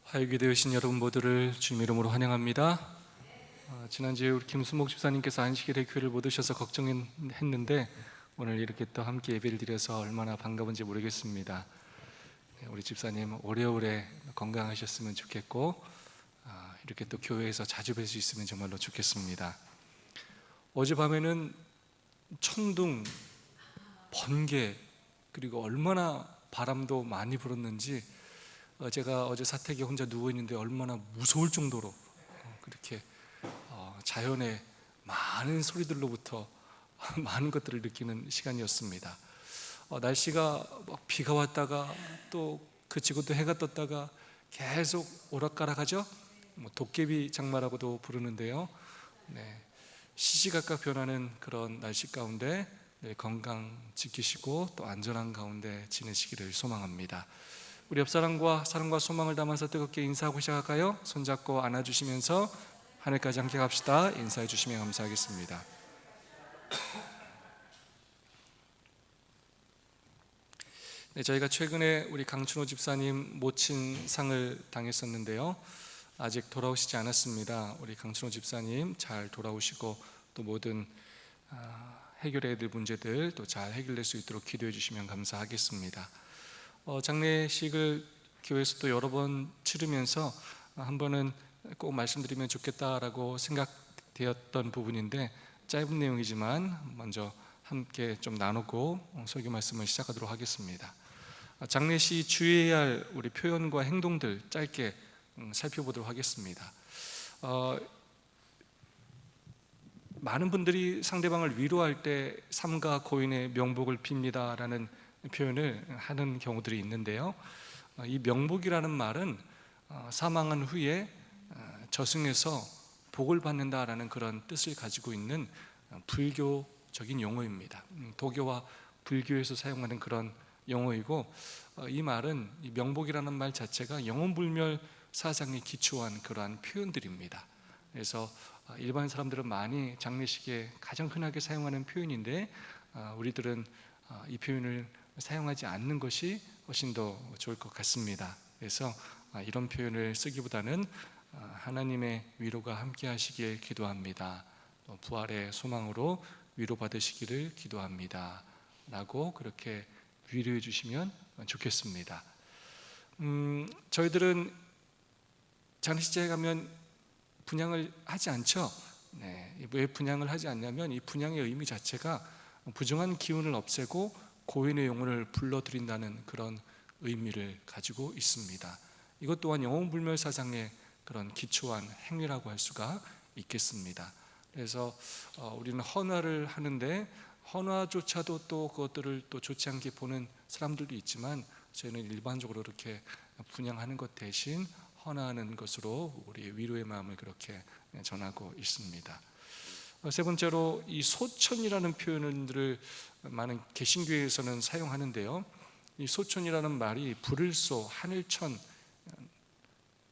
화요일에 되신 여러분 모두를 주님 이름으로 환영합니다. 지난주에 우리 김수목 집사님께서 안식일에 교회를 못 오셔서 걱정했는데 오늘 이렇게 또 함께 예배를 드려서 얼마나 반가운지 모르겠습니다. 우리 집사님 오래오래 건강하셨으면 좋겠고 이렇게 또 교회에서 자주 뵐 수 있으면 정말로 좋겠습니다. 어젯밤에는 천둥, 번개, 그리고 얼마나 바람도 많이 불었는지 제가 어제 사택에 혼자 누워있는데 얼마나 무서울 정도로 그렇게 자연의 많은 소리들로부터 많은 것들을 느끼는 시간이었습니다. 날씨가 막 비가 왔다가 또 그치고 또 해가 떴다가 계속 오락가락하죠. 도깨비 장마라고도 부르는데요. 시시각각 변하는 그런 날씨 가운데 건강 지키시고 또 안전한 가운데 지내시기를 소망합니다. 우리 옆사람과 사랑과 소망을 담아서 뜨겁게 인사하고 시작할까요? 손잡고 안아주시면서 하늘까지 함께 갑시다. 인사해 주시면 감사하겠습니다. 저희가 최근에 우리 강춘호 집사님 모친 상을 당했었는데요, 아직 돌아오시지 않았습니다. 우리 강춘호 집사님 잘 돌아오시고 또 모든 해결해야 될 문제들 또 잘 해결될 수 있도록 기도해 주시면 감사하겠습니다. 장례식을 교회에서 또 여러 번 치르면서 한 번은 꼭 말씀드리면 좋겠다라고 생각되었던 부분인데 짧은 내용이지만 먼저 함께 좀 나누고 설교 말씀을 시작하도록 하겠습니다. 장례시 주의해야 할 우리 표현과 행동들 짧게 살펴보도록 하겠습니다. 많은 분들이 상대방을 위로할 때 삼가 고인의 명복을 빕니다라는 표현을 하는 경우들이 있는데요, 이 명복이라는 말은 사망한 후에 저승에서 복을 받는다라는 그런 뜻을 가지고 있는 불교적인 용어입니다. 도교와 불교에서 사용하는 그런 용어이고, 이 말은 이 명복이라는 말 자체가 영혼불멸 사상에 기초한 그러한 표현들입니다. 그래서 일반 사람들은 많이 장례식에 가장 흔하게 사용하는 표현인데 우리들은 이 표현을 사용하지 않는 것이 훨씬 더 좋을 것 같습니다. 그래서 이런 표현을 쓰기보다는 하나님의 위로가 함께 하시길 기도합니다, 또 부활의 소망으로 위로받으시기를 기도합니다 라고 그렇게 위로해 주시면 좋겠습니다. 저희들은 장례식장에 가면 분향을 하지 않죠. 왜 분향을 하지 않냐면 이 분향의 의미 자체가 부정한 기운을 없애고 고인의 영혼을 불러들인다는 그런 의미를 가지고 있습니다. 이것 또한 영혼불멸 사상의 그런 기초한 행위라고 할 수가 있겠습니다. 그래서 우리는 헌화를 하는데 헌화조차도 또 그것들을 또 좋지 않게 보는 사람들도 있지만 저희는 일반적으로 이렇게 분향하는 것 대신 헌화하는 것으로 우리 위로의 마음을 그렇게 전하고 있습니다. 세 번째로 이 소천이라는 표현들을 많은 개신교에서는 사용하는데요, 이 소천이라는 말이 불을 쏘 하늘천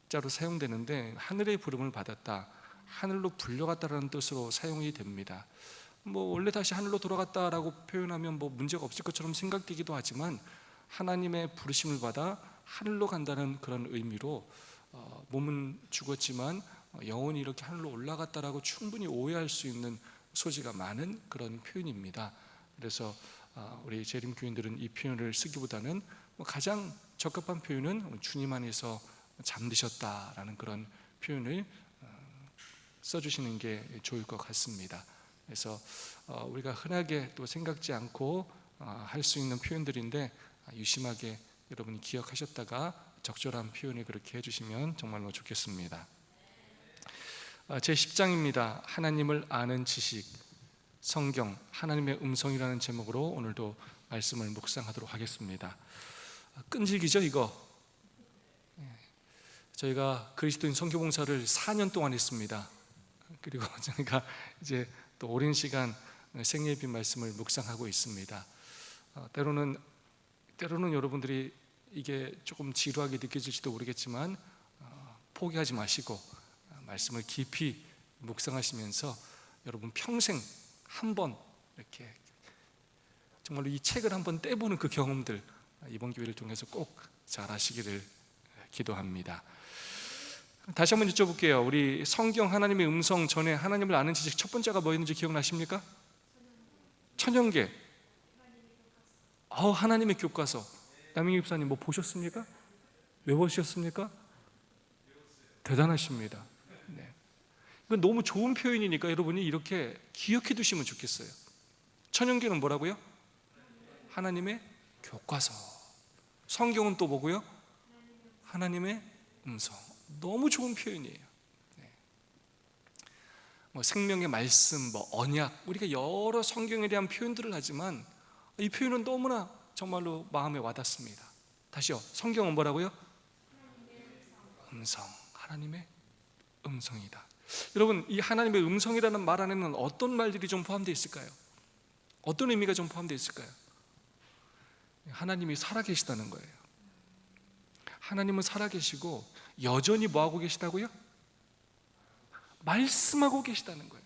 자로 사용되는데 하늘의 부름을 받았다, 하늘로 불려갔다라는 뜻으로 사용이 됩니다. 원래 다시 하늘로 돌아갔다라고 표현하면 문제가 없을 것처럼 생각되기도 하지만 하나님의 부르심을 받아 하늘로 간다는 그런 의미로 몸은 죽었지만 영혼이 이렇게 하늘로 올라갔다라고 충분히 오해할 수 있는 소지가 많은 그런 표현입니다. 그래서 우리 재림 교인들은 이 표현을 쓰기보다는 가장 적합한 표현은 주님 안에서 잠드셨다라는 그런 표현을 써주시는 게 좋을 것 같습니다. 그래서 우리가 흔하게 또 생각지 않고 할 수 있는 표현들인데 유심하게 여러분이 기억하셨다가 적절한 표현을 그렇게 해주시면 정말로 좋겠습니다. 제 10장입니다. 하나님을 아는 지식, 성경, 하나님의 음성이라는 제목으로 오늘도 말씀을 묵상하도록 하겠습니다. 끈질기죠 이거? 저희가 그리스도인 선교봉사를 4년 동안 했습니다. 그리고 저희가 이제 또 오랜 시간 생예비 말씀을 묵상하고 있습니다. 때로는 여러분들이 이게 조금 지루하게 느껴질지도 모르겠지만 포기하지 마시고 말씀을 깊이 묵상하시면서 여러분 평생 한번 이렇게 정말로 이 책을 한번 떼보는 그 경험들 이번 기회를 통해서 꼭 잘 하시기를 기도합니다. 다시 한번 여쭤볼게요. 우리 성경 하나님의 음성 전에 하나님을 아는 지식 첫 번째가 뭐였는지 기억나십니까? 천연계. 하나님의 교과서. 남인기 집사님 뭐 보셨습니까? 외워주셨습니까? 대단하십니다. 네. 이건 너무 좋은 표현이니까 여러분이 이렇게 기억해 두시면 좋겠어요. 천연계는 뭐라고요? 하나님의 교과서. 성경은 또 뭐고요? 하나님의 음성. 너무 좋은 표현이에요. 네. 생명의 말씀, 언약, 우리가 여러 성경에 대한 표현들을 하지만 이 표현은 너무나 정말로 마음에 와닿습니다. 다시요. 성경은 뭐라고요? 음성. 하나님의 음성이다. 여러분, 이 하나님의 음성이라는 말 안에는 어떤 말들이 좀 포함되어 있을까요? 어떤 의미가 좀 포함되어 있을까요? 하나님이 살아계시다는 거예요. 하나님은 살아계시고 여전히 뭐하고 계시다고요? 말씀하고 계시다는 거예요.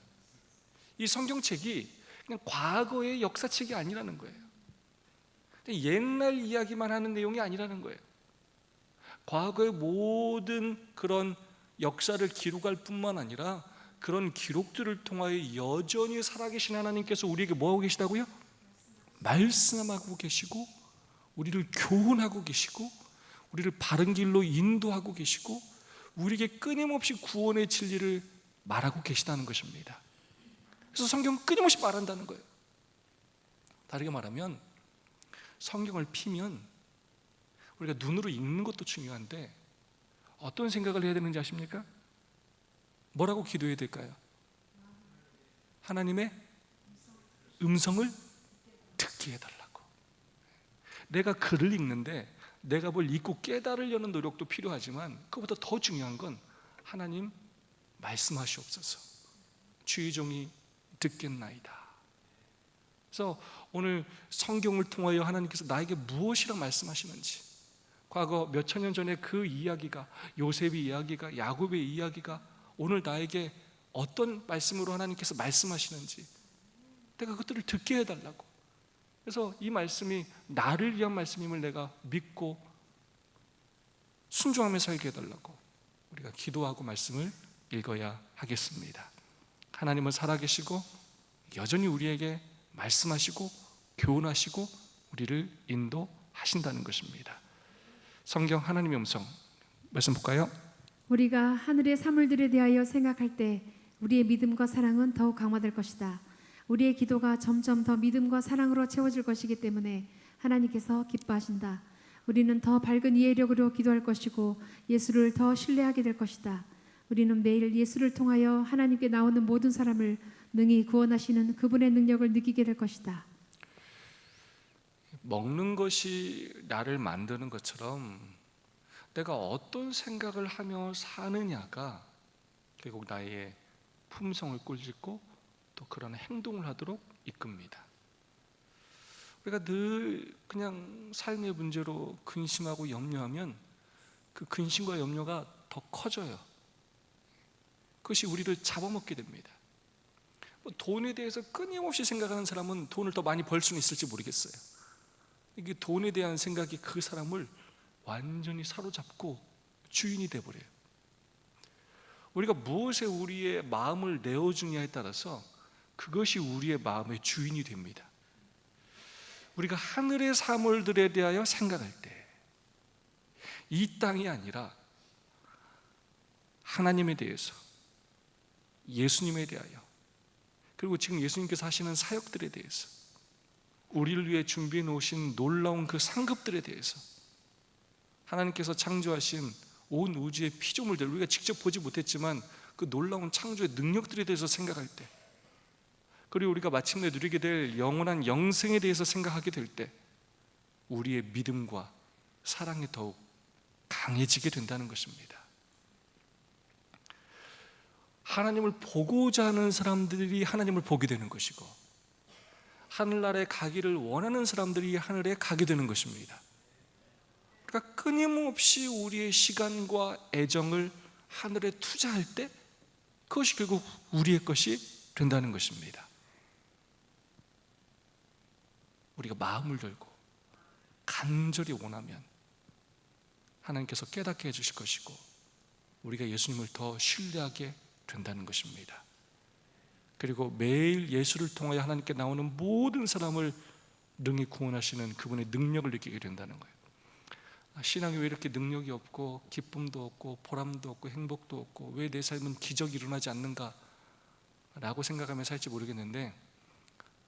이 성경책이 그냥 과거의 역사책이 아니라는 거예요. 옛날 이야기만 하는 내용이 아니라는 거예요. 과거의 모든 그런 역사를 기록할 뿐만 아니라 그런 기록들을 통하여 여전히 살아계신 하나님께서 우리에게 뭐하고 계시다고요? 말씀하고 계시고 우리를 교훈하고 계시고 우리를 바른 길로 인도하고 계시고 우리에게 끊임없이 구원의 진리를 말하고 계시다는 것입니다. 그래서 성경은 끊임없이 말한다는 거예요. 다르게 말하면 성경을 피면 우리가 눈으로 읽는 것도 중요한데 어떤 생각을 해야 되는지 아십니까? 뭐라고 기도해야 될까요? 하나님의 음성을 듣게 해달라고. 내가 글을 읽는데 내가 뭘 읽고 깨달으려는 노력도 필요하지만 그것보다 더 중요한 건 하나님 말씀하시옵소서. 주의 종이 듣겠나이다. 그래서 오늘 성경을 통하여 하나님께서 나에게 무엇이라 말씀하시는지, 과거 몇천 년 전에 그 이야기가, 요셉의 이야기가, 야곱의 이야기가 오늘 나에게 어떤 말씀으로 하나님께서 말씀하시는지 내가 그것들을 듣게 해달라고. 그래서 이 말씀이 나를 위한 말씀임을 내가 믿고 순종하며 살게 해달라고 우리가 기도하고 말씀을 읽어야 하겠습니다. 하나님은 살아계시고 여전히 우리에게 말씀하시고 교훈하시고 우리를 인도하신다는 것입니다. 성경 하나님의 음성 말씀 볼까요? 우리가 하늘의 사물들에 대하여 생각할 때 우리의 믿음과 사랑은 더욱 강화될 것이다. 우리의 기도가 점점 더 믿음과 사랑으로 채워질 것이기 때문에 하나님께서 기뻐하신다. 우리는 더 밝은 이해력으로 기도할 것이고 예수를 더 신뢰하게 될 것이다. 우리는 매일 예수를 통하여 하나님께 나오는 모든 사람을 능히 구원하시는 그분의 능력을 느끼게 될 것이다. 먹는 것이 나를 만드는 것처럼 내가 어떤 생각을 하며 사느냐가 결국 나의 품성을 꾸짖고 또 그런 행동을 하도록 이끕니다. 우리가 늘 그냥 삶의 문제로 근심하고 염려하면 그 근심과 염려가 더 커져요. 그것이 우리를 잡아먹게 됩니다. 돈에 대해서 끊임없이 생각하는 사람은 돈을 더 많이 벌 수는 있을지 모르겠어요. 이게 돈에 대한 생각이 그 사람을 완전히 사로잡고 주인이 되어버려요. 우리가 무엇에 우리의 마음을 내어주냐에 따라서 그것이 우리의 마음의 주인이 됩니다. 우리가 하늘의 사물들에 대하여 생각할 때 이 땅이 아니라 하나님에 대해서, 예수님에 대하여, 그리고 지금 예수님께서 하시는 사역들에 대해서, 우리를 위해 준비해 놓으신 놀라운 그 상급들에 대해서, 하나님께서 창조하신 온 우주의 피조물들, 우리가 직접 보지 못했지만 그 놀라운 창조의 능력들에 대해서 생각할 때, 그리고 우리가 마침내 누리게 될 영원한 영생에 대해서 생각하게 될 때 우리의 믿음과 사랑이 더욱 강해지게 된다는 것입니다. 하나님을 보고자 하는 사람들이 하나님을 보게 되는 것이고 하늘나라에 가기를 원하는 사람들이 하늘에 가게 되는 것입니다. 그러니까 끊임없이 우리의 시간과 애정을 하늘에 투자할 때 그것이 결국 우리의 것이 된다는 것입니다. 우리가 마음을 열고 간절히 원하면 하나님께서 깨닫게 해주실 것이고 우리가 예수님을 더 신뢰하게 된다는 것입니다. 그리고 매일 예수를 통하여 하나님께 나오는 모든 사람을 능히 구원하시는 그분의 능력을 느끼게 된다는 거예요. 신앙이 왜 이렇게 능력이 없고 기쁨도 없고 보람도 없고 행복도 없고 왜 내 삶은 기적이 일어나지 않는가 라고 생각하며 살지 모르겠는데,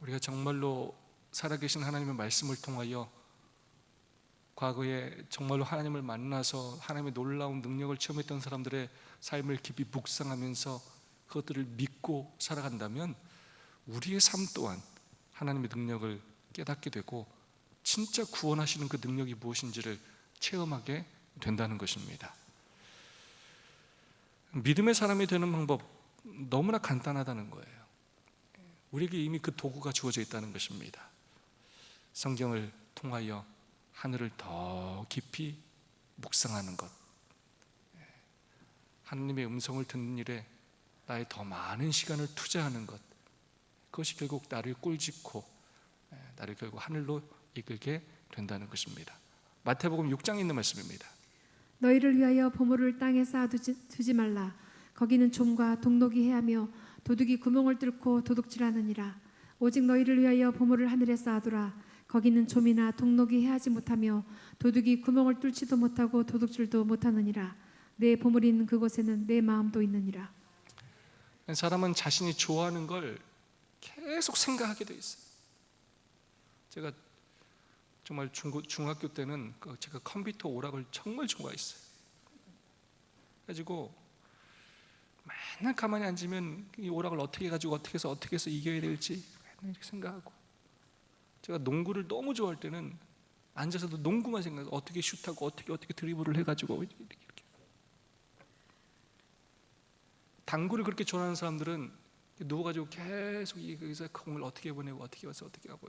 우리가 정말로 살아계신 하나님의 말씀을 통하여 과거에 정말로 하나님을 만나서 하나님의 놀라운 능력을 체험했던 사람들의 삶을 깊이 묵상하면서 그것들을 믿고 살아간다면 우리의 삶 또한 하나님의 능력을 깨닫게 되고 진짜 구원하시는 그 능력이 무엇인지를 체험하게 된다는 것입니다. 믿음의 사람이 되는 방법 너무나 간단하다는 거예요. 우리에게 이미 그 도구가 주어져 있다는 것입니다. 성경을 통하여 하늘을 더 깊이 묵상하는 것, 하나님의 음성을 듣는 일에 나의 더 많은 시간을 투자하는 것, 그것이 결국 나를 꼴짓고 나를 결국 하늘로 이끌게 된다는 것입니다. 마태복음 6장에 있는 말씀입니다. 너희를 위하여 보물을 땅에 쌓아두지 말라. 거기는 좀과 동록이 해하며 도둑이 구멍을 뚫고 도둑질하느니라. 오직 너희를 위하여 보물을 하늘에 쌓아두라. 거기는 좀이나 동록이 해하지 못하며 도둑이 구멍을 뚫지도 못하고 도둑질도 못하느니라. 내 보물이 있는 그곳에는 내 마음도 있느니라. 사람은 자신이 좋아하는 걸 계속 생각하게 돼 있어요. 제가 정말 중학교 때는 제가 컴퓨터 오락을 정말 좋아했어요. 그래가지고 맨날 가만히 앉으면 이 오락을 어떻게 해가지고 어떻게 해서 이겨야 될지 맨날 이렇게 생각하고, 제가 농구를 너무 좋아할 때는 앉아서도 농구만 생각하고 어떻게 슛하고 어떻게 드리블을 해가지고 이렇게. 당구를 그렇게 좋아하는 사람들은 누워가지고 계속 여기서 공을 어떻게 보내고 어떻게 와서 어떻게 하고.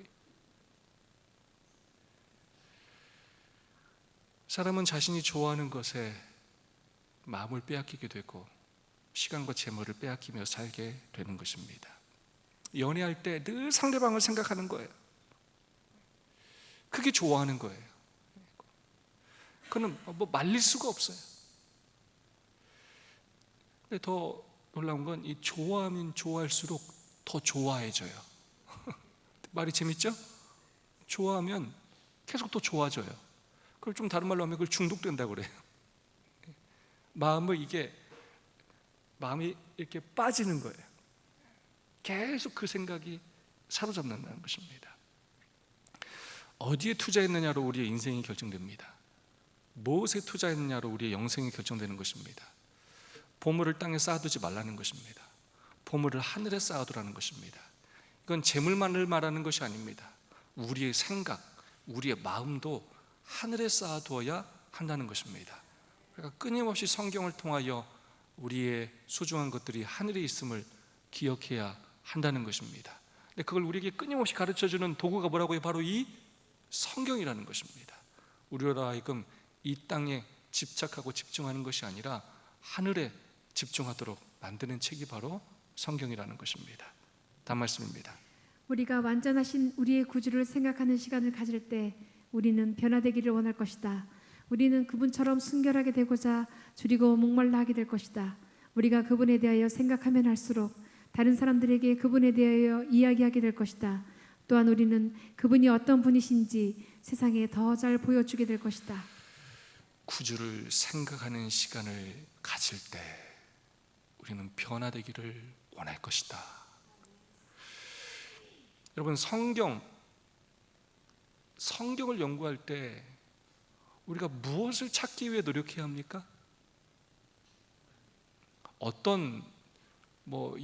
사람은 자신이 좋아하는 것에 마음을 빼앗기게 되고 시간과 재물을 빼앗기며 살게 되는 것입니다. 연애할 때 늘 상대방을 생각하는 거예요. 그게 좋아하는 거예요. 그는 뭐 말릴 수가 없어요. 근데 더 놀라운 건 이 좋아하면 좋아할수록 더 좋아해져요. 말이 재밌죠? 좋아하면 계속 더 좋아져요. 그걸 좀 다른 말로 하면 그걸 중독된다고 그래요. 마음이 이렇게 빠지는 거예요. 계속 그 생각이 사로잡는다는 것입니다. 어디에 투자했느냐로 우리의 인생이 결정됩니다. 무엇에 투자했느냐로 우리의 영생이 결정되는 것입니다. 보물을 땅에 쌓아두지 말라는 것입니다. 보물을 하늘에 쌓아두라는 것입니다. 이건 재물만을 말하는 것이 아닙니다. 우리의 생각, 우리의 마음도 하늘에 쌓아두어야 한다는 것입니다. 그러니까 끊임없이 성경을 통하여 우리의 소중한 것들이 하늘에 있음을 기억해야 한다는 것입니다. 근데 그걸 우리에게 끊임없이 가르쳐주는 도구가 뭐라고요? 바로 이 성경이라는 것입니다. 우리로 하여금 이 땅에 집착하고 집중하는 것이 아니라 하늘에 집중하도록 만드는 책이 바로 성경이라는 것입니다. 단말씀입니다. 우리가 완전하신 우리의 구주를 생각하는 시간을 가질 때 우리는 변화되기를 원할 것이다. 우리는 그분처럼 순결하게 되고자 줄이고 목말라 하게 될 것이다. 우리가 그분에 대하여 생각하면 할수록 다른 사람들에게 그분에 대하여 이야기하게 될 것이다. 또한 우리는 그분이 어떤 분이신지 세상에 더 잘 보여주게 될 것이다. 구주를 생각하는 시간을 가질 때 우리는 변화되기를 원할 것이다. 여러분, 성경을 연구할 때 우리가 무엇을 찾기 위해 노력해야 합니까? 어떤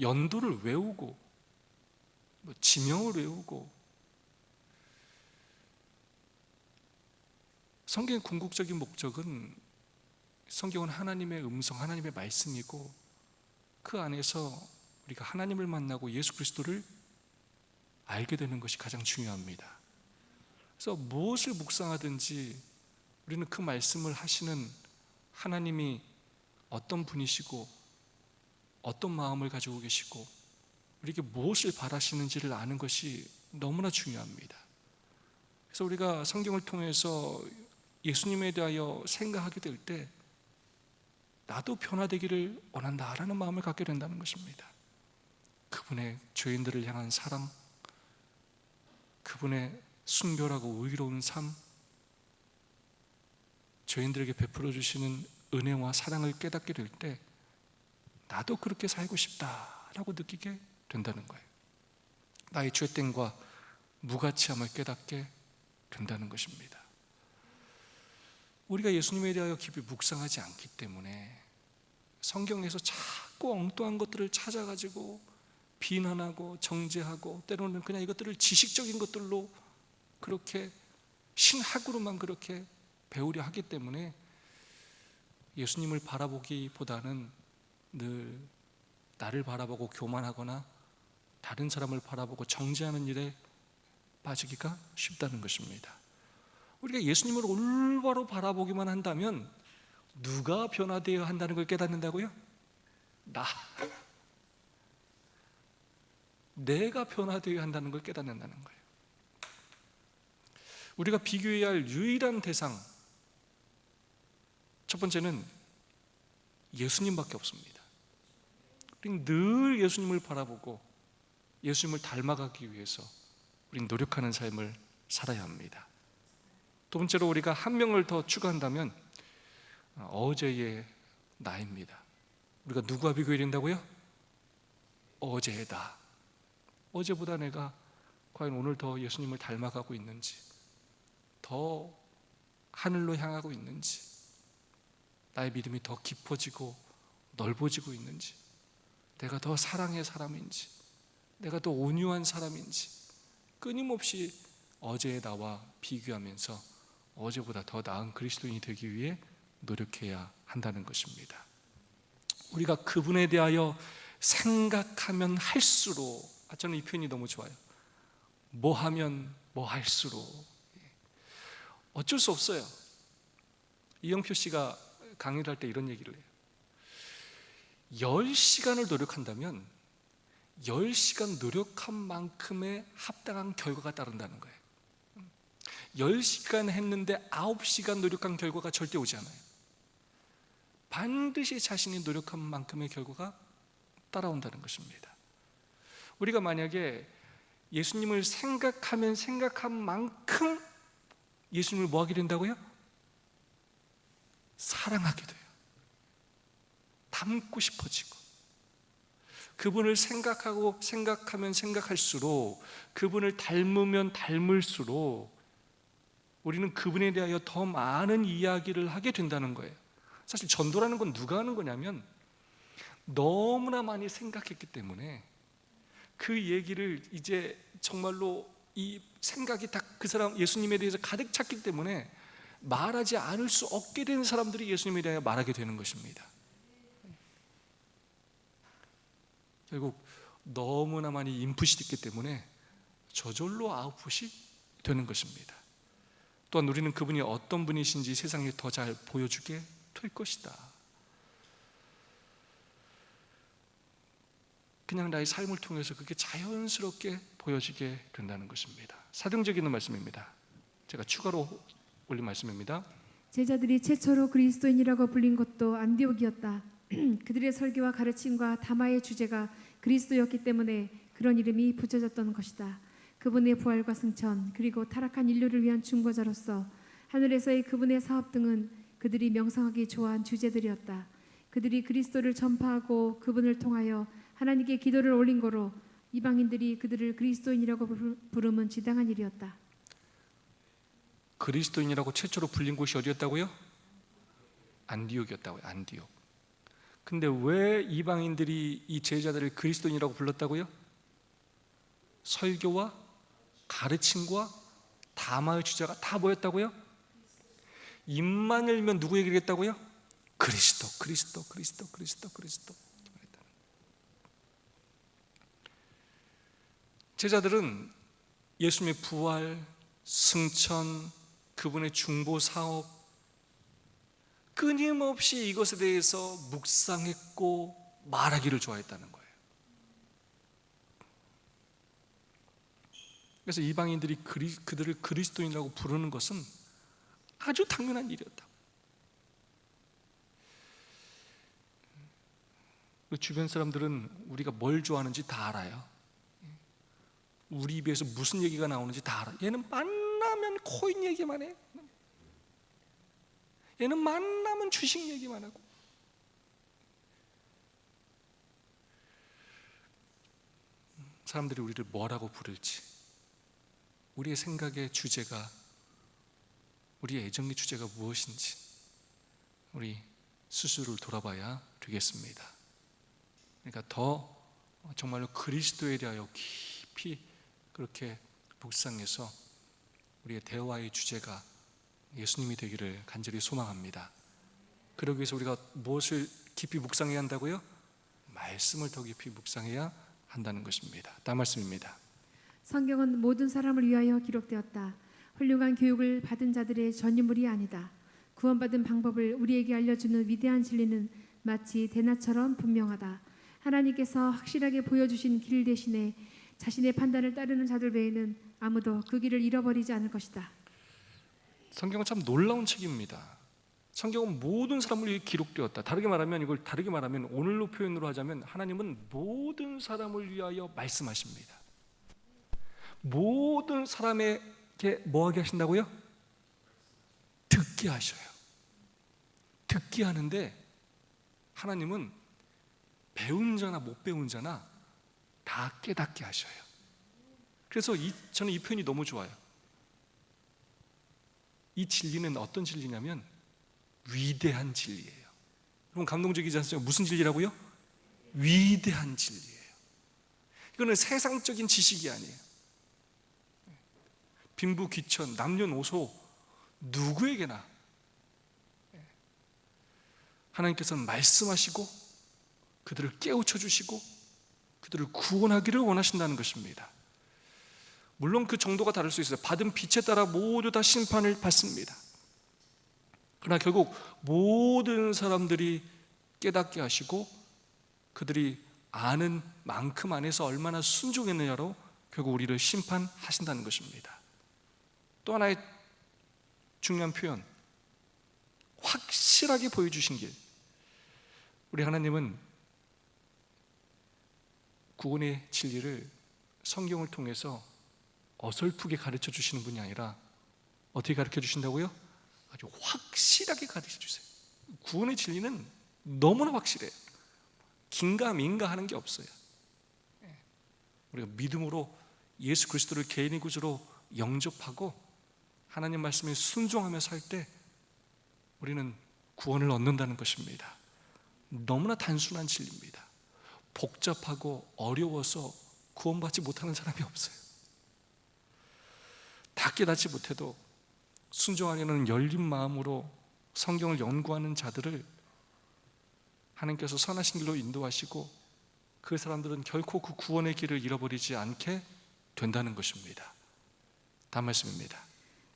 연도를 외우고 지명을 외우고, 성경의 궁극적인 목적은 성경은 하나님의 음성, 하나님의 말씀이고 그 안에서 우리가 하나님을 만나고 예수 그리스도를 알게 되는 것이 가장 중요합니다. 그래서 무엇을 묵상하든지 우리는 그 말씀을 하시는 하나님이 어떤 분이시고 어떤 마음을 가지고 계시고 우리에게 무엇을 바라시는지를 아는 것이 너무나 중요합니다. 그래서 우리가 성경을 통해서 예수님에 대하여 생각하게 될 때 나도 변화되기를 원한다라는 마음을 갖게 된다는 것입니다. 그분의 죄인들을 향한 사랑, 그분의 순결하고 의로운 삶, 죄인들에게 베풀어 주시는 은혜와 사랑을 깨닫게 될 때 나도 그렇게 살고 싶다라고 느끼게 된다는 거예요. 나의 죄됨과 무가치함을 깨닫게 된다는 것입니다. 우리가 예수님에 대하여 깊이 묵상하지 않기 때문에 성경에서 자꾸 엉뚱한 것들을 찾아가지고 비난하고 정죄하고 때로는 그냥 이것들을 지식적인 것들로 그렇게 신학으로만 그렇게 배우려 하기 때문에 예수님을 바라보기보다는 늘 나를 바라보고 교만하거나 다른 사람을 바라보고 정죄하는 일에 빠지기가 쉽다는 것입니다. 우리가 예수님을 올바로 바라보기만 한다면 누가 변화되어야 한다는 걸 깨닫는다고요? 내가 변화되어야 한다는 걸 깨닫는다는 거예요. 우리가 비교해야 할 유일한 대상, 첫 번째는 예수님밖에 없습니다. 우리는 늘 예수님을 바라보고 예수님을 닮아가기 위해서 우리는 노력하는 삶을 살아야 합니다. 두 번째로 우리가 한 명을 더 추가한다면 어제의 나입니다. 우리가 누구와 비교해야 된다고요? 어제다. 어제보다 내가 과연 오늘 더 예수님을 닮아가고 있는지, 더 하늘로 향하고 있는지, 나의 믿음이 더 깊어지고 넓어지고 있는지, 내가 더 사랑의 사람인지, 내가 더 온유한 사람인지 끊임없이 어제의 나와 비교하면서 어제보다 더 나은 그리스도인이 되기 위해 노력해야 한다는 것입니다. 우리가 그분에 대하여 생각하면 할수록, 저는 이 표현이 너무 좋아요. 뭐 하면 뭐 할수록. 어쩔 수 없어요. 이영표 씨가 강의를 할 때 이런 얘기를 해요. 10시간을 노력한다면 10시간 노력한 만큼의 합당한 결과가 따른다는 거예요. 10시간 했는데 9시간 노력한 결과가 절대 오지 않아요. 반드시 자신이 노력한 만큼의 결과가 따라온다는 것입니다. 우리가 만약에 예수님을 생각하면 생각한 만큼 예수님을 뭐 하게 된다고요? 사랑하게 돼요. 닮고 싶어지고, 그분을 생각하고 생각하면 생각할수록, 그분을 닮으면 닮을수록 우리는 그분에 대하여 더 많은 이야기를 하게 된다는 거예요. 사실 전도라는 건 누가 하는 거냐면 너무나 많이 생각했기 때문에 그 얘기를 이제 정말로 이 생각이 다 그 사람 예수님에 대해서 가득 찼기 때문에 말하지 않을 수 없게 된 사람들이 예수님에 대하여 말하게 되는 것입니다. 결국 너무나 많이 인풋이 있기 때문에 저절로 아웃풋이 되는 것입니다. 또한 우리는 그분이 어떤 분이신지 세상에 더 잘 보여주게 될 것이다. 그냥 나의 삶을 통해서 그게 자연스럽게 보여지게 된다는 것입니다. 사령적 있는 말씀입니다. 제가 추가로 올린 말씀입니다. 제자들이 최초로 그리스도인이라고 불린 것도 안디옥이었다. 그들의 설교와 가르침과 담화의 주제가 그리스도였기 때문에 그런 이름이 붙여졌던 것이다. 그분의 부활과 승천, 그리고 타락한 인류를 위한 중보자로서 하늘에서의 그분의 사업 등은 그들이 명상하기 좋아한 주제들이었다. 그들이 그리스도를 전파하고 그분을 통하여 하나님께 기도를 올린 거로 이방인들이 그들을 그리스도인이라고 부르면 지당한 일이었다. 그리스도인이라고 최초로 불린 곳이 어디였다고요? 안디옥이었다고요. 안디옥. 근데 왜 이방인들이 이 제자들을 그리스도인이라고 불렀다고요? 설교와 가르침과 담화의 주제가 다 뭐였다고요? 입만 열면 누구 얘기를 했다고요? 그리스도, 그리스도, 그리스도, 그리스도, 그리스도. 제자들은 예수님의 부활, 승천, 그분의 중보 사업, 끊임없이 이것에 대해서 묵상했고 말하기를 좋아했다는 거예요. 그래서 이방인들이 그들을 그리스도인이라고 부르는 것은 아주 당연한 일이었다. 주변 사람들은 우리가 뭘 좋아하는지 다 알아요. 우리 입에서 무슨 얘기가 나오는지 다 알아. 얘는 만나면 코인 얘기만 해. 얘는 만나면 주식 얘기만 하고. 사람들이 우리를 뭐라고 부를지, 우리의 생각의 주제가, 우리의 애정의 주제가 무엇인지 우리 스스로를 돌아봐야 되겠습니다. 그러니까 더 정말로 그리스도에 대하여 깊이 그렇게 묵상해서 우리의 대화의 주제가 예수님이 되기를 간절히 소망합니다. 그러기 위해서 우리가 무엇을 깊이 묵상해야 한다고요? 말씀을 더 깊이 묵상해야 한다는 것입니다. 다음 말씀입니다. 성경은 모든 사람을 위하여 기록되었다. 훌륭한 교육을 받은 자들의 전유물이 아니다. 구원받은 방법을 우리에게 알려주는 위대한 진리는 마치 대낮처럼 분명하다. 하나님께서 확실하게 보여주신 길 대신에 자신의 판단을 따르는 자들 외에는 아무도 그 길을 잃어버리지 않을 것이다. 성경은 참 놀라운 책입니다. 성경은 모든 사람을 위해 기록되었다. 다르게 말하면 오늘로 표현으로 하자면 하나님은 모든 사람을 위하여 말씀하십니다. 모든 사람에게 뭐하게 하신다고요? 듣게 하셔요. 듣게 하는데 하나님은 배운 자나 못 배운 자나 다 깨닫게 하셔요. 그래서 저는 이 표현이 너무 좋아요. 이 진리는 어떤 진리냐면 위대한 진리예요. 여러분 감동적이지 않습니까? 무슨 진리라고요? 위대한 진리예요. 이거는 세상적인 지식이 아니에요. 빈부 귀천 남녀노소 누구에게나 하나님께서는 말씀하시고 그들을 깨우쳐 주시고 그들을 구원하기를 원하신다는 것입니다. 물론 그 정도가 다를 수 있어요. 받은 빛에 따라 모두 다 심판을 받습니다. 그러나 결국 모든 사람들이 깨닫게 하시고 그들이 아는 만큼 안에서 얼마나 순종했느냐로 결국 우리를 심판하신다는 것입니다. 또 하나의 중요한 표현, 확실하게 보여주신 길. 우리 하나님은 구원의 진리를 성경을 통해서 어설프게 가르쳐 주시는 분이 아니라 어떻게 가르쳐 주신다고요? 아주 확실하게 가르쳐 주세요. 구원의 진리는 너무나 확실해요. 긴가민가 하는 게 없어요. 우리가 믿음으로 예수 그리스도를 개인의 구주로 영접하고 하나님 말씀에 순종하며 살 때 우리는 구원을 얻는다는 것입니다. 너무나 단순한 진리입니다. 복잡하고 어려워서 구원받지 못하는 사람이 없어요. 다 깨닫지 못해도 순종하려는 열린 마음으로 성경을 연구하는 자들을 하나님께서 선하신 길로 인도하시고 그 사람들은 결코 그 구원의 길을 잃어버리지 않게 된다는 것입니다. 다음 말씀입니다.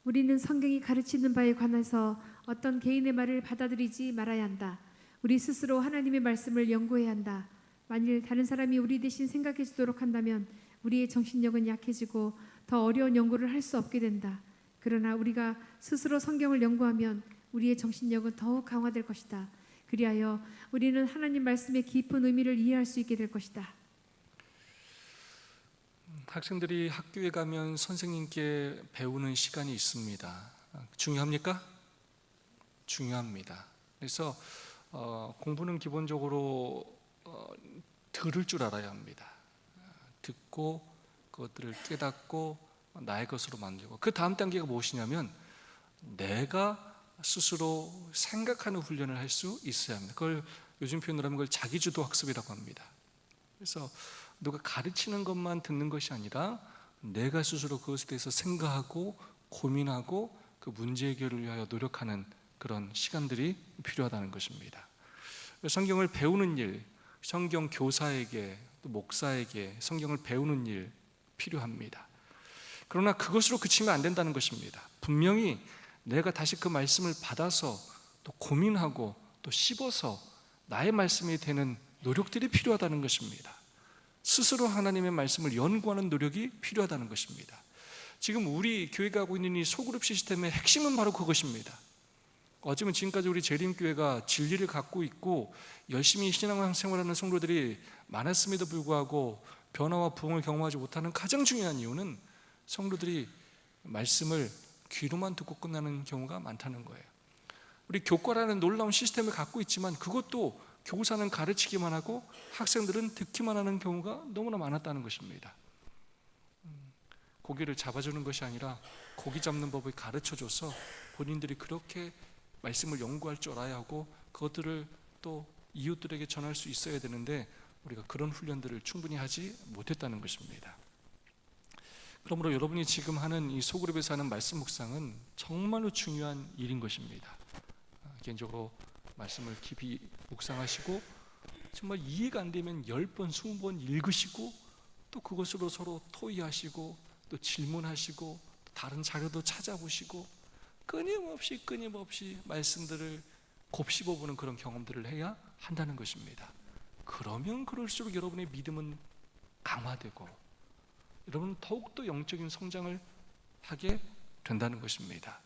우리는 성경이 가르치는 바에 관해서 어떤 개인의 말을 받아들이지 말아야 한다. 우리 스스로 하나님의 말씀을 연구해야 한다. 만일 다른 사람이 우리 대신 생각해 주도록 한다면 우리의 정신력은 약해지고 더 어려운 연구를 할 수 없게 된다. 그러나 우리가 스스로 성경을 연구하면 우리의 정신력은 더욱 강화될 것이다. 그리하여 우리는 하나님 말씀의 깊은 의미를 이해할 수 있게 될 것이다. 학생들이 학교에 가면 선생님께 배우는 시간이 있습니다. 중요합니까? 중요합니다. 그래서 공부는 기본적으로 들을 줄 알아야 합니다. 듣고 그것들을 깨닫고 나의 것으로 만들고 그 다음 단계가 무엇이냐면 내가 스스로 생각하는 훈련을 할 수 있어야 합니다. 그걸 요즘 표현으로 하면 그걸 자기주도 학습이라고 합니다. 그래서 누가 가르치는 것만 듣는 것이 아니라 내가 스스로 그것에 대해서 생각하고 고민하고 그 문제 해결을 위하여 노력하는 그런 시간들이 필요하다는 것입니다. 성경을 배우는 일, 성경 교사에게 또 목사에게 성경을 배우는 일 필요합니다. 그러나 그것으로 그치면 안 된다는 것입니다. 분명히 내가 다시 그 말씀을 받아서 또 고민하고 또 씹어서 나의 말씀이 되는 노력들이 필요하다는 것입니다. 스스로 하나님의 말씀을 연구하는 노력이 필요하다는 것입니다. 지금 우리 교회가 하고 있는 이 소그룹 시스템의 핵심은 바로 그것입니다. 어쩌면 지금까지 우리 재림교회가 진리를 갖고 있고 열심히 신앙생활하는 성도들이 많았음에도 불구하고 변화와 부흥을 경험하지 못하는 가장 중요한 이유는 성도들이 말씀을 귀로만 듣고 끝나는 경우가 많다는 거예요. 우리 교과라는 놀라운 시스템을 갖고 있지만 그것도 교사는 가르치기만 하고 학생들은 듣기만 하는 경우가 너무나 많았다는 것입니다. 고기를 잡아주는 것이 아니라 고기 잡는 법을 가르쳐줘서 본인들이 그렇게 말씀을 연구할 줄 알아야 하고 그것들을 또 이웃들에게 전할 수 있어야 되는데 우리가 그런 훈련들을 충분히 하지 못했다는 것입니다. 그러므로 여러분이 지금 하는 이 소그룹에서 하는 말씀 묵상은 정말로 중요한 일인 것입니다. 개인적으로 말씀을 깊이 묵상하시고 정말 이해가 안 되면 10번, 20번 읽으시고 또 그것으로 서로 토의하시고 또 질문하시고 다른 자료도 찾아보시고 끊임없이 말씀들을 곱씹어보는 그런 경험들을 해야 한다는 것입니다. 그러면 그럴수록 여러분의 믿음은 강화되고 여러분은 더욱더 영적인 성장을 하게 된다는 것입니다.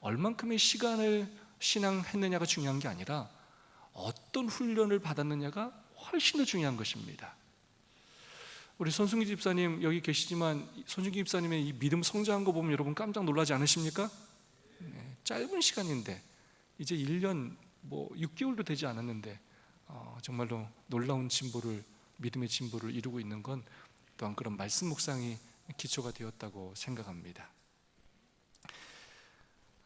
얼만큼의 시간을 신앙했느냐가 중요한 게 아니라 어떤 훈련을 받았느냐가 훨씬 더 중요한 것입니다. 우리 손승기 집사님 여기 계시지만 손승기 집사님의 이 믿음 성장한 거 보면 여러분 깜짝 놀라지 않으십니까? 네, 짧은 시간인데 이제 1년 6개월도 되지 않았는데 정말로 놀라운 진보를 믿음의 진보를 이루고 있는 건 또한 그런 말씀 묵상이 기초가 되었다고 생각합니다.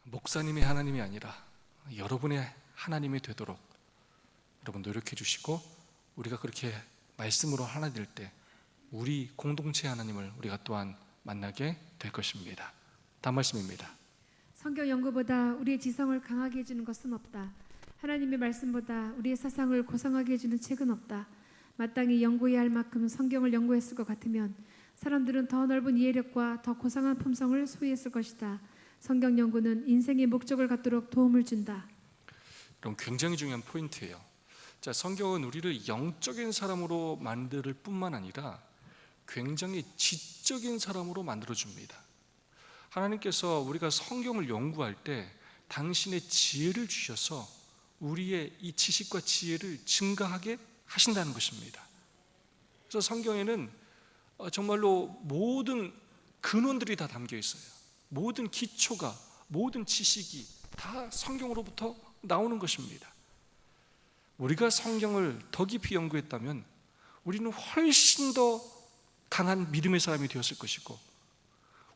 목사님의 하나님이 아니라 여러분의 하나님이 되도록 여러분 노력해 주시고 우리가 그렇게 말씀으로 하나 될 때 우리 공동체 하나님을 우리가 또한 만나게 될 것입니다. 다음 말씀입니다. 성경 연구보다 우리의 지성을 강하게 해주는 것은 없다. 하나님의 말씀보다 우리의 사상을 고상하게 해주는 책은 없다. 마땅히 연구해야 할 만큼 성경을 연구했을 것 같으면 사람들은 더 넓은 이해력과 더 고상한 품성을 소유했을 것이다. 성경 연구는 인생의 목적을 갖도록 도움을 준다. 그럼 굉장히 중요한 포인트예요. 자, 성경은 우리를 영적인 사람으로 만들 뿐만 아니라 굉장히 지적인 사람으로 만들어 줍니다. 하나님께서 우리가 성경을 연구할 때 당신의 지혜를 주셔서 우리의 이 지식과 지혜를 증가하게 하신다는 것입니다. 그래서 성경에는 정말로 모든 근원들이 다 담겨 있어요. 모든 기초가, 모든 지식이 다 성경으로부터 나오는 것입니다. 우리가 성경을 더 깊이 연구했다면 우리는 훨씬 더 강한 믿음의 사람이 되었을 것이고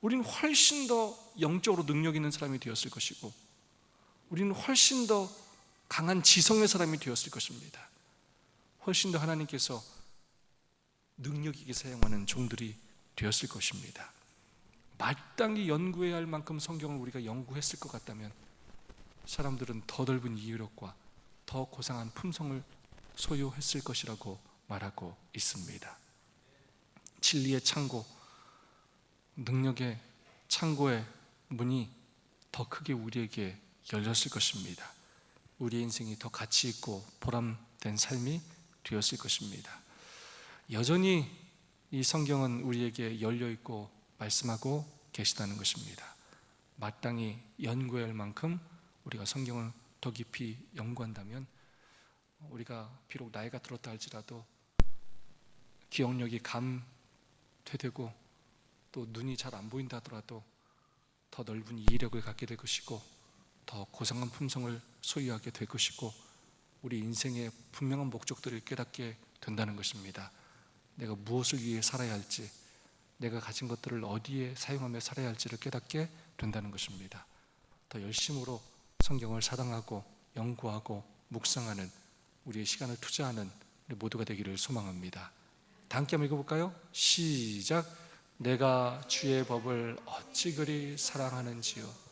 우리는 훨씬 더 영적으로 능력 있는 사람이 되었을 것이고 우리는 훨씬 더 강한 지성의 사람이 되었을 것입니다. 훨씬 더 하나님께서 능력 있게 사용하는 종들이 되었을 것입니다. 마땅히 연구해야 할 만큼 성경을 우리가 연구했을 것 같다면 사람들은 더 넓은 이해력과 더 고상한 품성을 소유했을 것이라고 말하고 있습니다. 진리의 창고, 능력의 창고의 문이 더 크게 우리에게 열렸을 것입니다. 우리의 인생이 더 가치 있고 보람된 삶이 되었을 것입니다. 여전히 이 성경은 우리에게 열려 있고 말씀하고 계시다는 것입니다. 마땅히 연구해야 할 만큼 우리가 성경을 더 깊이 연구한다면 우리가 비록 나이가 들었다 할지라도 기억력이 감퇴되고 또 눈이 잘 안 보인다 하더라도 더 넓은 이해력을 갖게 될 것이고 더 고상한 품성을 소유하게 될 것이고 우리 인생의 분명한 목적들을 깨닫게 된다는 것입니다. 내가 무엇을 위해 살아야 할지, 내가 가진 것들을 어디에 사용하며 살아야 할지를 깨닫게 된다는 것입니다. 더 열심으로 성경을 사랑하고 연구하고 묵상하는 우리의 시간을 투자하는 우리 모두가 되기를 소망합니다. 다 함께 한번 읽어볼까요? 시작. 내가 주의 법을 어찌 그리 사랑하는지요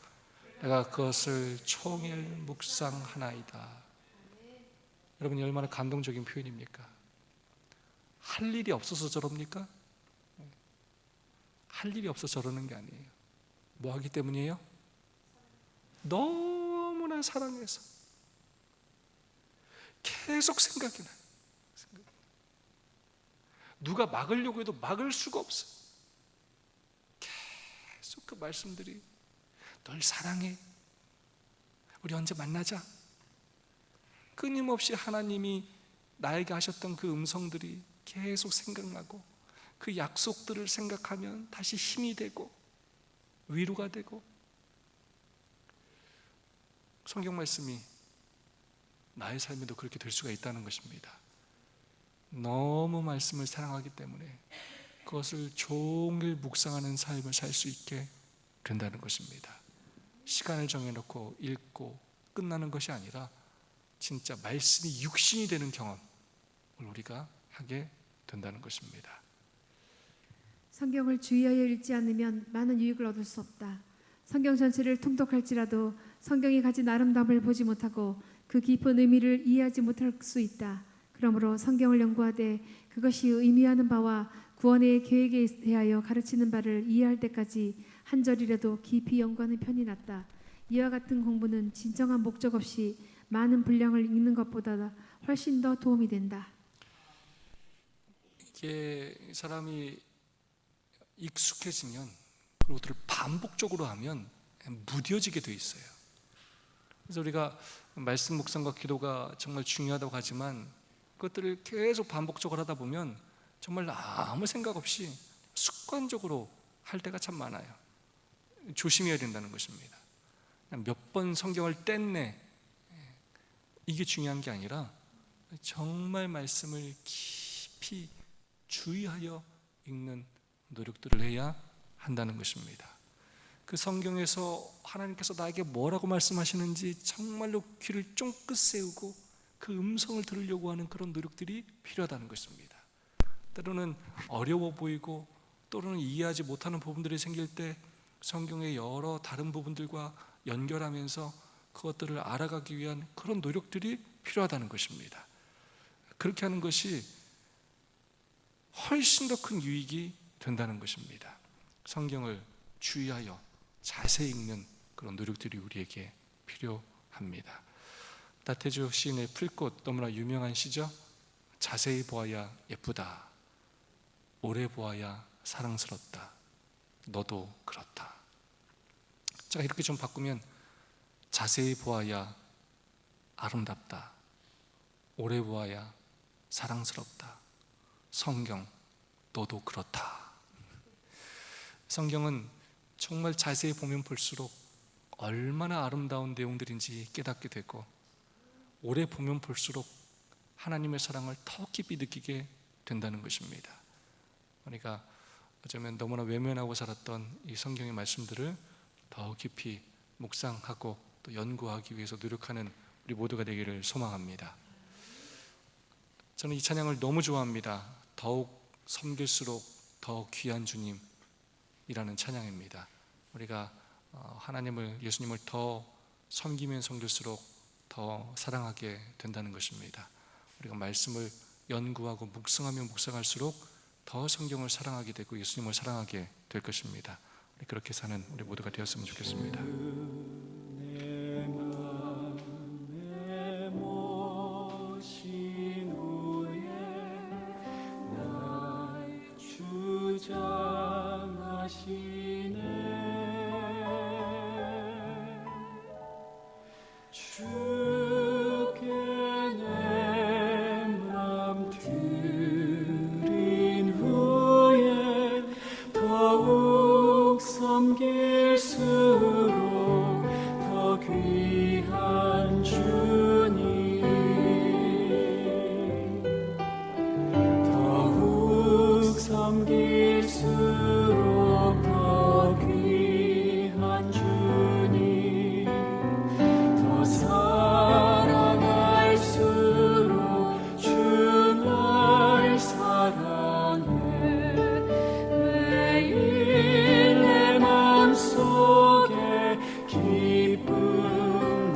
내가 그것을 총일 묵상하나이다. 여러분이 얼마나 감동적인 표현입니까? 할 일이 없어서 저럽니까? 할 일이 없어서 저러는 게 아니에요. 뭐 하기 때문이에요? 너무나 사랑해서 계속 생각이 나요. 누가 막으려고 해도 막을 수가 없어요. 계속 계속 그 말씀들이, 널 사랑해, 우리 언제 만나자, 끊임없이 하나님이 나에게 하셨던 그 음성들이 계속 생각나고, 그 약속들을 생각하면 다시 힘이 되고 위로가 되고, 성경 말씀이 나의 삶에도 그렇게 될 수가 있다는 것입니다. 너무 말씀을 사랑하기 때문에 그것을 종일 묵상하는 삶을 살 수 있게 된다는 것입니다. 시간을 정해놓고 읽고 끝나는 것이 아니라 진짜 말씀이 육신이 되는 경험을 우리가 하게 된다는 것입니다. 성경을 주의하여 읽지 않으면 많은 유익을 얻을 수 없다. 성경 전체를 통독할지라도 성경이 가진 아름다움을 보지 못하고 그 깊은 의미를 이해하지 못할 수 있다. 그러므로 성경을 연구하되 그것이 의미하는 바와 구원의 계획에 대하여 가르치는 바를 이해할 때까지 한 절이라도 깊이 연구하는 편이 낫다. 이와 같은 공부는 진정한 목적 없이 많은 분량을 읽는 것보다 훨씬 더 도움이 된다. 이게 사람이 익숙해지면, 그리고 그것을 반복적으로 하면 무뎌지게 돼 있어요. 그래서 우리가 말씀 묵상과 기도가 정말 중요하다고 하지만 그것들을 계속 반복적으로 하다 보면 정말 아무 생각 없이 습관적으로 할 때가 참 많아요. 조심해야 된다는 것입니다. 몇 번 성경을 뗐네, 이게 중요한 게 아니라 정말 말씀을 깊이 주의하여 읽는 노력들을 해야 한다는 것입니다. 그 성경에서 하나님께서 나에게 뭐라고 말씀하시는지 정말로 귀를 쫑긋 세우고 그 음성을 들으려고 하는 그런 노력들이 필요하다는 것입니다. 때로는 어려워 보이고 또는 이해하지 못하는 부분들이 생길 때 성경의 여러 다른 부분들과 연결하면서 그것들을 알아가기 위한 그런 노력들이 필요하다는 것입니다. 그렇게 하는 것이 훨씬 더 큰 유익이 된다는 것입니다. 성경을 주의하여 자세히 읽는 그런 노력들이 우리에게 필요합니다. 나태주 시인의 풀꽃, 너무나 유명한 시죠. 자세히 보아야 예쁘다, 오래 보아야 사랑스럽다, 너도 그렇다. 제가 이렇게 좀 바꾸면 자세히 보아야 아름답다, 오래 보아야 사랑스럽다, 성경 너도 그렇다. 성경은 정말 자세히 보면 볼수록 얼마나 아름다운 내용들인지 깨닫게 되고, 오래 보면 볼수록 하나님의 사랑을 더 깊이 느끼게 된다는 것입니다. 그러니까 어쩌면 너무나 외면하고 살았던 이 성경의 말씀들을 더 깊이 묵상하고 또 연구하기 위해서 노력하는 우리 모두가 되기를 소망합니다. 저는 이 찬양을 너무 좋아합니다. 더욱 섬길수록 더 귀한 주님이라는 찬양입니다. 우리가 하나님을, 예수님을 더 섬기면 섬길수록 더 사랑하게 된다는 것입니다. 우리가 말씀을 연구하고 묵상하면 묵상할수록 더 성경을 사랑하게 되고 예수님을 사랑하게 될 것입니다. 우리 그렇게 사는 우리 모두가 되었으면 좋겠습니다. 기쁨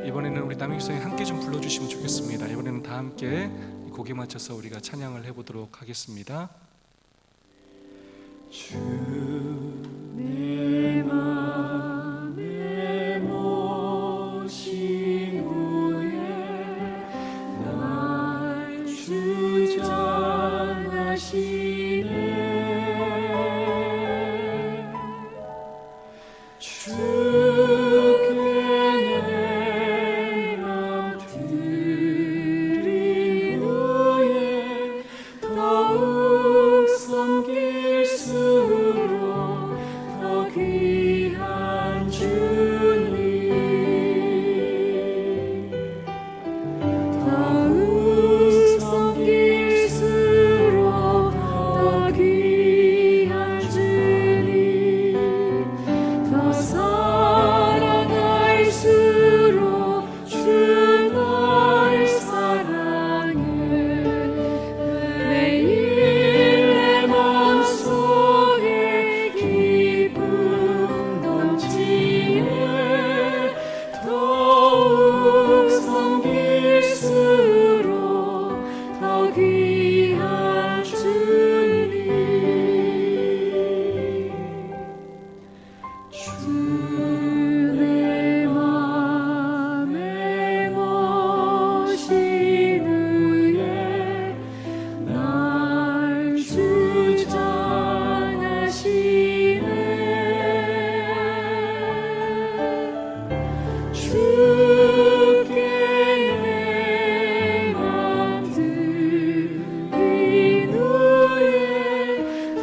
이번에는 우리 남익성이 함께 좀 불러주시면 좋겠습니다. 이번에는 다 함께 곡에 맞춰서 우리가 찬양을 해보도록 하겠습니다. 주 내 맘에 모신 후에 날 주장하시네. 주께 내 맘 드린 후에 더욱 섬길수록 더 귀한 주님, 더욱 섬길수록 더 귀한 주님, 더 사랑할수록 주 날 사랑해. 매일 내 맘속에 기쁨 넘치네. 더욱 섬길수록 더 귀한 주님, 주 내 맘에 모신 후에 날 주장하시네. 주께 내 맘 드린 후에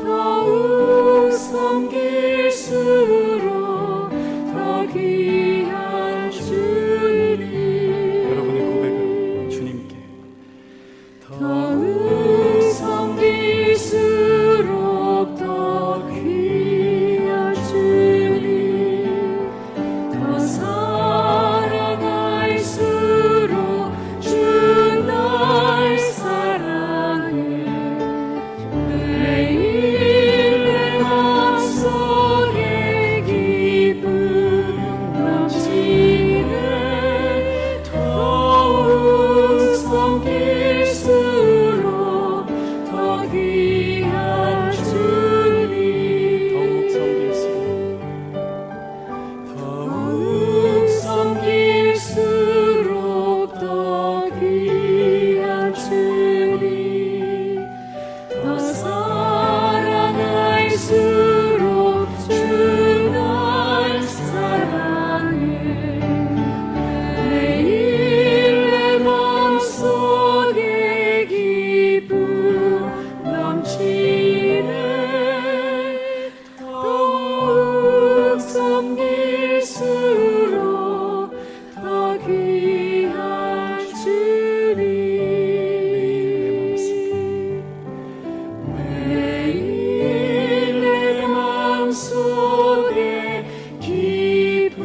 더욱 섬길수록 더 귀한 주님, 여러분의 고백을 주님께 더욱 섬길수록 더 귀한 주님, 더 사랑할수록 주 날 사랑해. 매일 내 맘속에 기쁨 넘치네. 더욱 섬길수록 더 귀한 주님, 더욱 섬길수록 더욱 섬길수록 더 귀한 주님, 더 사랑할수록 주 날 사랑해. 매일 내 맘속에 기쁨 넘치네. 더욱 섬길수록 더 귀한 주님, 매일 내 맘속에 기쁨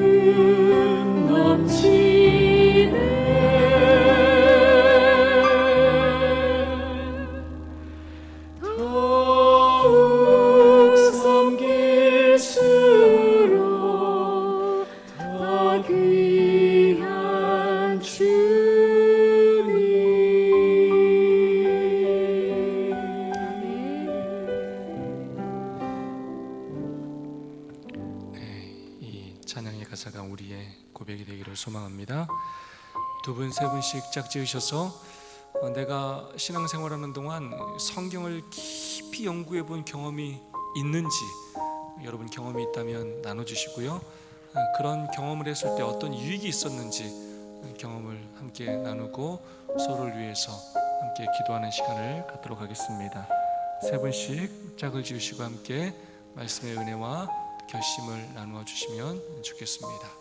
넘치네. 더욱 섬길수록 더 귀한 주님. 이 찬양의 가사가 우리의 고백이 되기를 소망합니다. 두 분, 세 분씩 짝 지으셔서 내가 신앙생활하는 동안 성경을 깊이 연구해 본 경험이 있는지, 여러분 경험이 있다면 나눠주시고요. 그런 경험을 했을 때 어떤 유익이 있었는지 경험을 함께 나누고 서로를 위해서 함께 기도하는 시간을 갖도록 하겠습니다. 세 분씩 짝을 지으시고 함께 말씀의 은혜와 결심을 나누어 주시면 좋겠습니다.